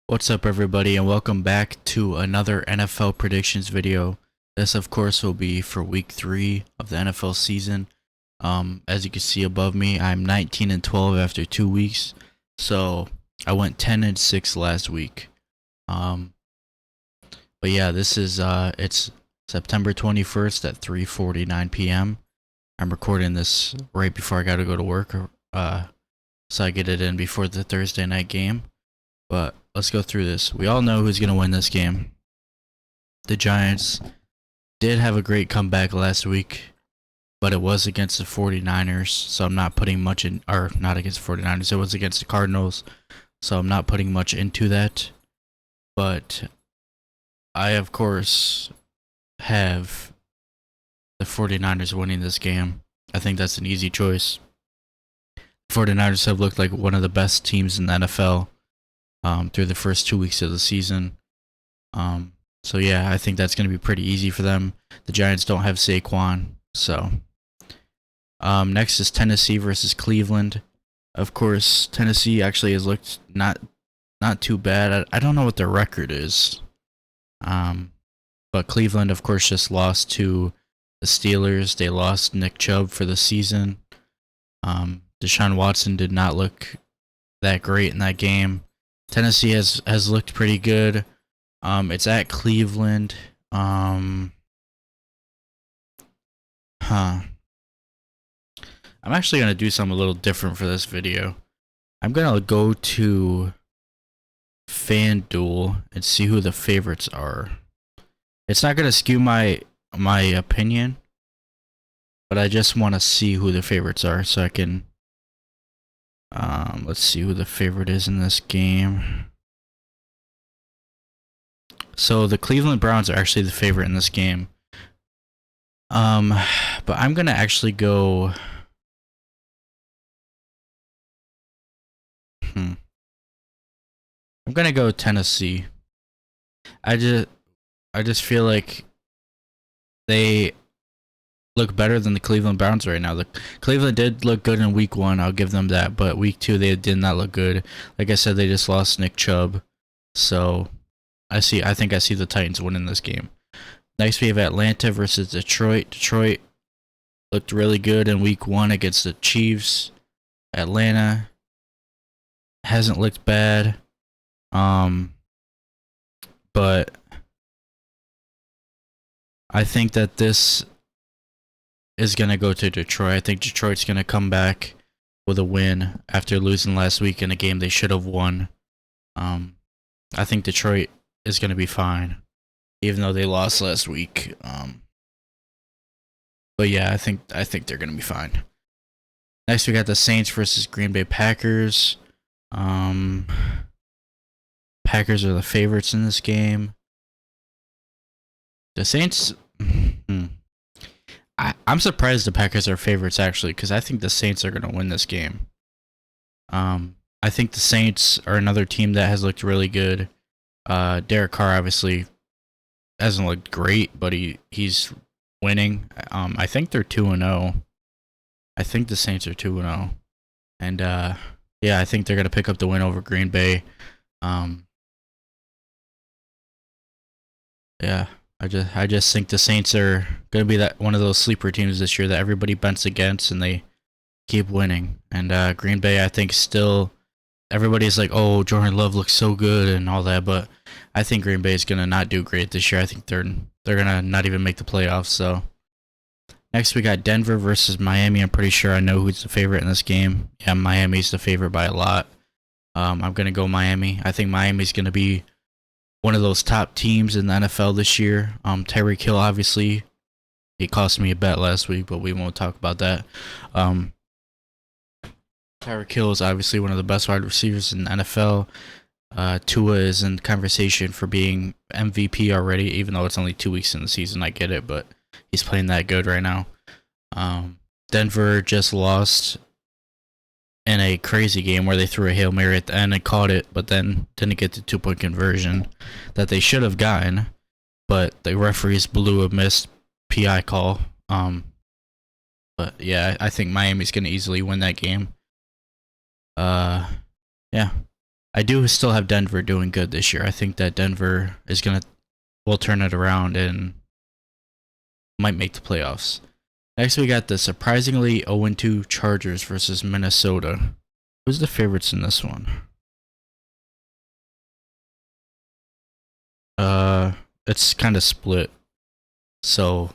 What's up everybody and welcome back to another NFL predictions video. This of course will be for week 3 of the NFL season. As you can see above me, I'm 19-12 after 2 weeks. So I went 10-6 last week. But yeah, this is it's September 21st at 3:49 p.m. I'm recording this right before I got to go to work, so I get it in before the Thursday night game. But let's go through this. We all know who's going to win this game. The Giants did have a great comeback last week, but it was against the 49ers, so I'm not putting much in, or not against the 49ers, it was against the Cardinals, so I'm not putting much into that. But I, of course, have the 49ers winning this game. I think that's an easy choice. 49ers have looked like one of the best teams in the NFL through the first 2 weeks of the season. So yeah, I think that's going to be pretty easy for them. The Giants don't have Saquon, so next is Tennessee versus Cleveland. Of course, Tennessee actually has looked not too bad. I don't know what their record is, but Cleveland, of course, just lost to the Steelers. They lost Nick Chubb for the season. Deshaun Watson did not look that great in that game. Tennessee has looked pretty good. It's at Cleveland. I'm actually gonna do something a little different for this video. I'm gonna go to FanDuel and see who the favorites are. It's not gonna skew my opinion, but I just want to see who the favorites are so I can. Let's see who the favorite is in this game. So the Cleveland Browns are actually the favorite in this game. But I'm gonna actually go. I'm gonna go Tennessee. I just feel like they look better than the Cleveland Browns right now. The Cleveland did look good in week 1, I'll give them that, but week 2 they did not look good. Like I said, they just lost Nick Chubb. So I think I see the Titans winning this game. Next we have Atlanta versus Detroit. Detroit looked really good in week 1 against the Chiefs. Atlanta hasn't looked bad. But I think that this is going to go to Detroit. I think Detroit's going to come back with a win after losing last week in a game they should have won. I think Detroit is going to be fine, even though they lost last week. But yeah, I think they're going to be fine. Next, we got the Saints versus Green Bay Packers. Packers are the favorites in this game. The Saints. I'm surprised the Packers are favorites actually, because I think the Saints are going to win this game. I think the Saints are another team that has looked really good. Derek Carr obviously hasn't looked great, but he's winning. I think they're 2-0. I think the Saints are 2-0, and yeah, I think they're going to pick up the win over Green Bay. Yeah. I just think the Saints are gonna be that one of those sleeper teams this year that everybody bets against and they keep winning. And Green Bay, I think still everybody's like, oh, Jordan Love looks so good and all that, but I think Green Bay is gonna not do great this year. I think they're gonna not even make the playoffs. So next we got Denver versus Miami. I'm pretty sure I know who's the favorite in this game. Yeah, Miami's the favorite by a lot. I'm gonna go Miami. I think Miami's gonna be one of those top teams in the NFL this year. Tyreek Hill, obviously, he cost me a bet last week, but we won't talk about that. Tyreek Hill is obviously one of the best wide receivers in the NFL. Tua is in conversation for being MVP already, even though it's only 2 weeks in the season. I get it, but he's playing that good right now. Denver just lost in a crazy game where they threw a Hail Mary at the end and caught it, but then didn't get the 2-point conversion that they should have gotten, but the referees blew a missed PI call. But yeah, I think Miami's going to easily win that game. Yeah. I do still have Denver doing good this year. I think that Denver will turn it around and might make the playoffs. Next, we got the surprisingly 0-2 Chargers versus Minnesota. Who's the favorites in this one? It's kind of split. So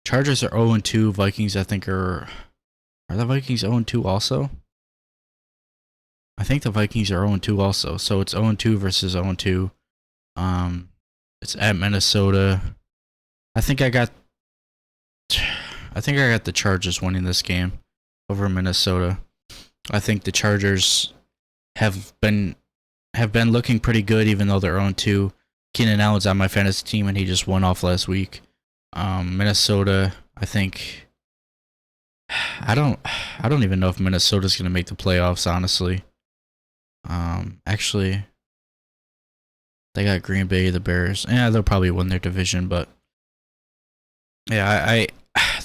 Chargers are 0-2. Vikings, I think, are the Vikings 0-2 also? I think the Vikings are 0-2 also. So it's 0-2 versus 0-2. It's at Minnesota. I think I got the Chargers winning this game over Minnesota. I think the Chargers have been looking pretty good, even though they're 0-2. Keenan Allen's on my fantasy team, and he just won off last week. Minnesota, I think. I don't even know if Minnesota's gonna make the playoffs, honestly. Actually, they got Green Bay, the Bears. Yeah, they'll probably win their division, but yeah,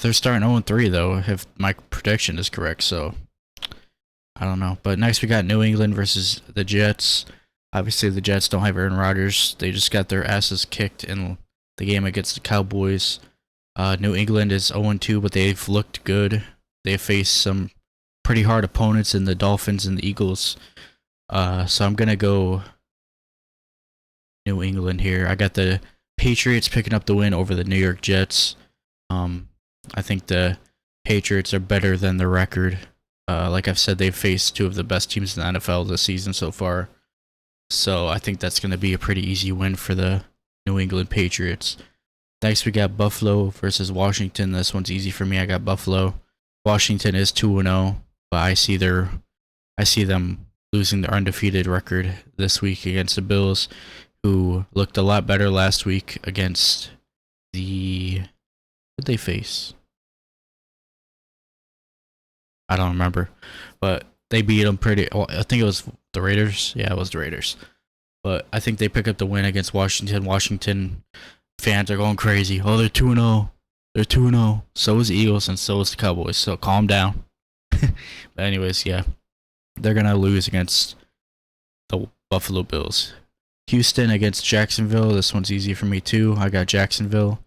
they're starting 0-3 though, if my prediction is correct. So I don't know. But next we got New England versus the Jets. Obviously, the Jets don't have Aaron Rodgers. They just got their asses kicked in the game against the Cowboys. New England is 0-2, but they've looked good. They faced some pretty hard opponents in the Dolphins and the Eagles. So I'm going to go New England here. I got the Patriots picking up the win over the New York Jets. I think the Patriots are better than the record. Like I've said, they've faced two of the best teams in the NFL this season so far. So I think that's going to be a pretty easy win for the New England Patriots. Next, we got Buffalo versus Washington. This one's easy for me. I got Buffalo. Washington is 2-0, but I see them losing their undefeated record this week against the Bills, who looked a lot better last week against the... Who did they face? I don't remember, but they beat them pretty... Well, I think it was the Raiders. Yeah, it was the Raiders. But I think they pick up the win against Washington. Washington fans are going crazy. Oh, they're 2-0. They're 2-0. So is the Eagles and so is the Cowboys. So calm down. But anyways, yeah. They're going to lose against the Buffalo Bills. Houston against Jacksonville. This one's easy for me too. I got Jacksonville.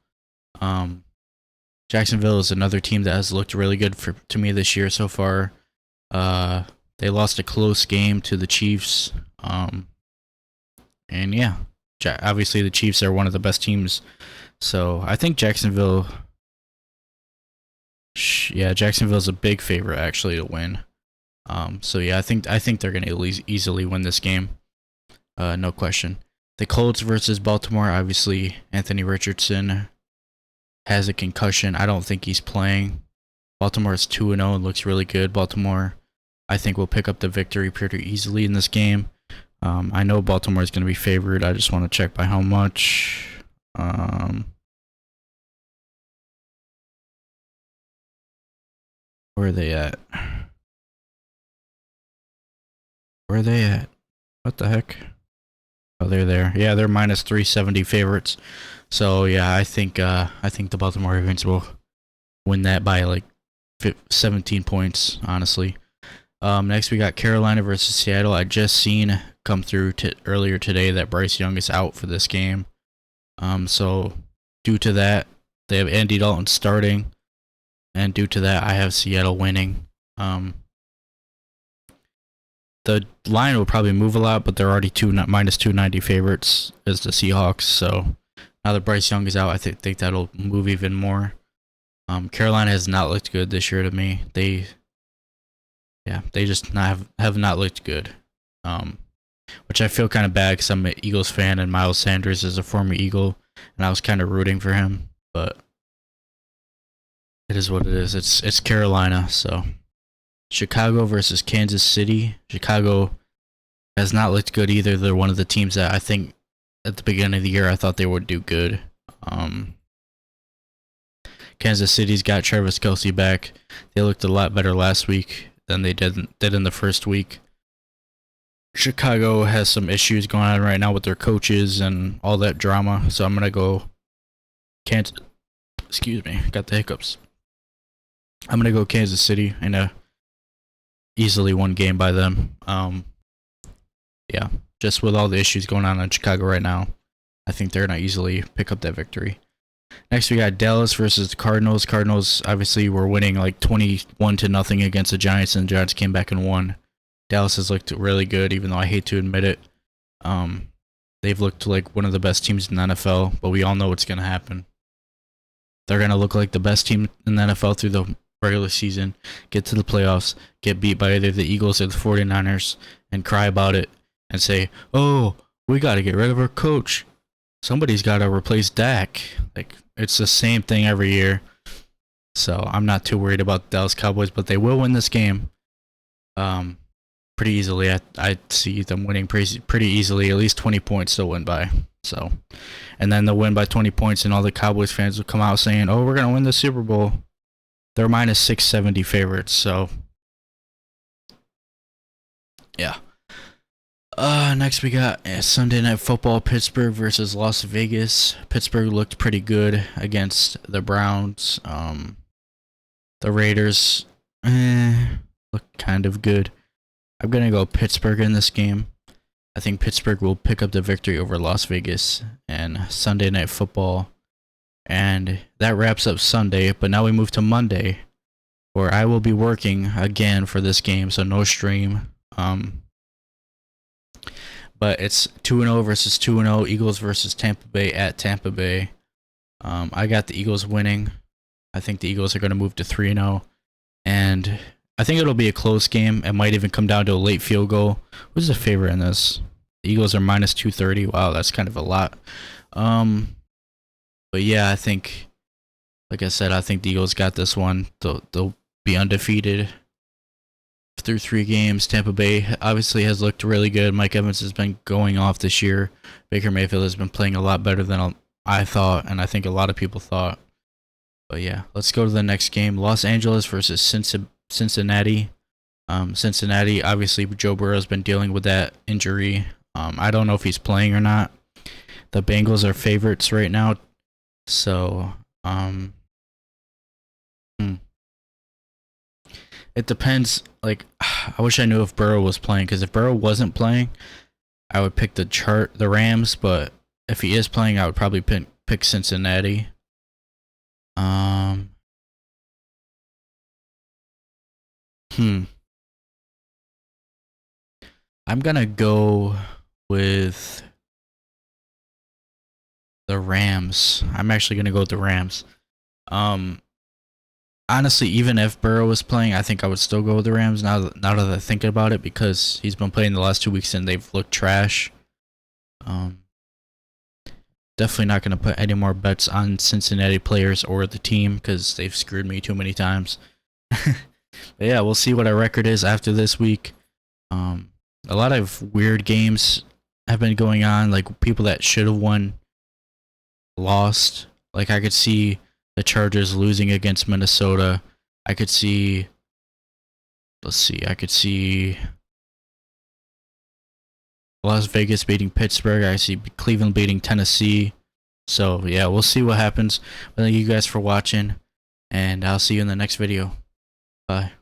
Jacksonville is another team that has looked really good to me this year so far. They lost a close game to the Chiefs. And yeah, obviously the Chiefs are one of the best teams. So I think Jacksonville... Yeah, Jacksonville's a big favorite actually to win. So yeah, I think they're going to easily win this game. No question. The Colts versus Baltimore. Obviously, Anthony Richardson has a concussion. I don't think he's playing. Baltimore is 2-0 and looks really good. Baltimore, I think, will pick up the victory pretty easily in this game. I know Baltimore is going to be favored. I just want to check by how much. Where are they at? Where are they at? What the heck? Oh, they're there. Yeah, they're minus 370 favorites. So yeah, I think the Baltimore Ravens will win that by like 17 points, honestly. Next we got Carolina versus Seattle. I just seen come through earlier today that Bryce Young is out for this game. So due to that, they have Andy Dalton starting, and due to that, I have Seattle winning. The line will probably move a lot, but they're already minus 290 favorites as the Seahawks. So now that Bryce Young is out, I think that'll move even more. Carolina has not looked good this year to me. They just have not looked good. Which I feel kind of bad because I'm an Eagles fan and Miles Sanders is a former Eagle, and I was kind of rooting for him. But it is what it is. It's Carolina, so. Chicago versus Kansas City. Chicago has not looked good either. They're one of the teams that I think at the beginning of the year I thought they would do good. Kansas City's got Travis Kelce back. They looked a lot better last week than they did in the first week. Chicago has some issues going on right now with their coaches and all that drama. So I'm going to go Kansas. Excuse me, got the hiccups. I'm going to go Kansas City in a easily won game by them. Yeah, just with all the issues going on in Chicago right now, I think they're gonna easily pick up that victory. Next, we got Dallas versus the Cardinals. Cardinals obviously were winning like 21-0 against the Giants, and the Giants came back and won. Dallas has looked really good, even though I hate to admit it. They've looked like one of the best teams in the NFL, but we all know what's gonna happen. They're gonna look like the best team in the NFL through the regular season, get to the playoffs, get beat by either the Eagles or the 49ers, and cry about it and say, "Oh, we got to get rid of our coach. Somebody's got to replace Dak." Like, it's the same thing every year. So I'm not too worried about the Dallas Cowboys, but they will win this game pretty easily. I see them winning pretty easily, at least 20 points they'll win by. So, and then they'll win by 20 points, and all the Cowboys fans will come out saying, "Oh, we're going to win the Super Bowl." They're minus 670 favorites, so yeah. Next we got Sunday Night Football, Pittsburgh versus Las Vegas. Pittsburgh looked pretty good against the Browns. The Raiders look kind of good. I'm gonna go Pittsburgh in this game. I think Pittsburgh will pick up the victory over Las Vegas and Sunday Night Football. And that wraps up Sunday, but now we move to Monday, where I will be working again for this game, so no stream. But it's 2-0 versus 2-0, Eagles versus Tampa Bay at Tampa Bay. I got the Eagles winning. I think the Eagles are going to move to 3-0. And I think it'll be a close game. It might even come down to a late field goal. Who's the favorite in this? The Eagles are minus 230. Wow, that's kind of a lot. But yeah, I think, like I said, I think the Eagles got this one. They'll be undefeated through 3 games. Tampa Bay obviously has looked really good. Mike Evans has been going off this year. Baker Mayfield has been playing a lot better than I thought, and I think a lot of people thought. But yeah, let's go to the next game. Los Angeles versus Cincinnati. Cincinnati, obviously Joe Burrow's been dealing with that injury. I don't know if he's playing or not. The Bengals are favorites right now. So, it depends. Like, I wish I knew if Burrow was playing, because if Burrow wasn't playing, I would pick the Rams, but if he is playing, I would probably pick Cincinnati. I'm gonna go with the Rams. I'm actually gonna go with the Rams. Honestly, even if Burrow was playing, I think I would still go with the Rams now that I think about it, because he's been playing the last 2 weeks and they've looked trash. Definitely not going to put any more bets on Cincinnati players or the team, because they've screwed me too many times. But yeah, we'll see what our record is after this week. A lot of weird games have been going on, like people that should have won lost. Like, I could see the Chargers losing against Minnesota. I could see Las Vegas beating Pittsburgh. I see Cleveland beating Tennessee. So yeah, we'll see what happens. Thank you guys for watching, and I'll see you in the next video. Bye.